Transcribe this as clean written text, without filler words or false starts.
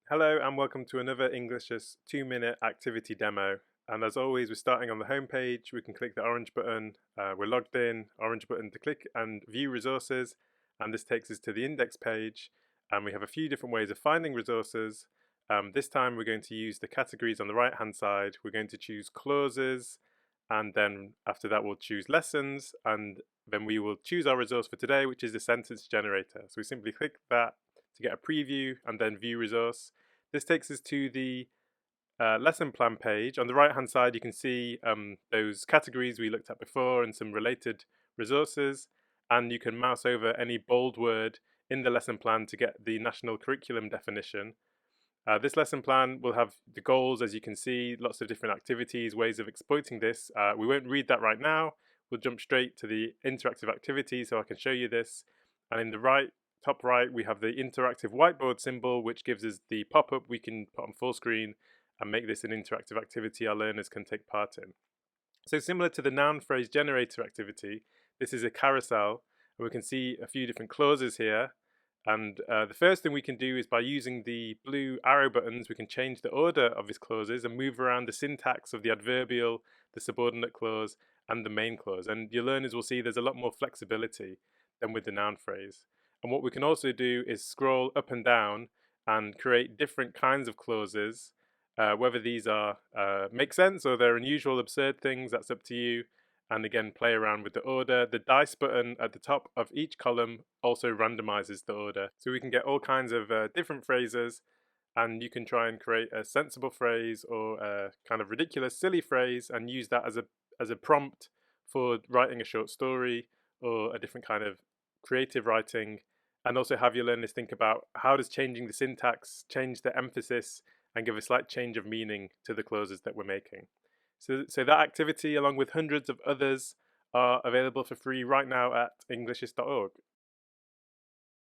Hello and welcome to another Englicious 2-minute activity demo. And as always, we're starting on the home page. We can click the orange button. We're logged in, orange button to click and view resources. And this takes us to the index page. And we have a few different ways of finding resources. This time we're going to use the categories on the right hand side. We're going to choose clauses. And then after that, we'll choose lessons. And then we will choose our resource for today, which is the sentence generator. So we simply click that to get a preview and then view resource. This takes us to the lesson plan page. On the right hand side you can see those categories we looked at before and some related resources, and you can mouse over any bold word in the lesson plan to get the national curriculum definition. This lesson plan will have the goals, as you can see, lots of different activities, ways of exploiting this. We won't read that right now. We'll jump straight to the interactive activity so I can show you this. And in the top right, we have the interactive whiteboard symbol, which gives us the pop-up we can put on full screen and make this an interactive activity our learners can take part in. So similar to the noun phrase generator activity, this is a carousel, and we can see a few different clauses here. And the first thing we can do is by using the blue arrow buttons, we can change the order of these clauses and move around the syntax of the adverbial, the subordinate clause, and the main clause. And your learners will see there's a lot more flexibility than with the noun phrase. And what we can also do is scroll up and down and create different kinds of clauses. Whether these are make sense or they're unusual, absurd things, that's up to you. And again, play around with the order. The dice button at the top of each column also randomizes the order. So we can get all kinds of different phrases, and you can try and create a sensible phrase or a kind of ridiculous, silly phrase and use that as a prompt for writing a short story or a different kind of creative writing, and also have your learners think about how does changing the syntax change the emphasis and give a slight change of meaning to the clauses that we're making. So that activity, along with hundreds of others, are available for free right now at Englicious.org.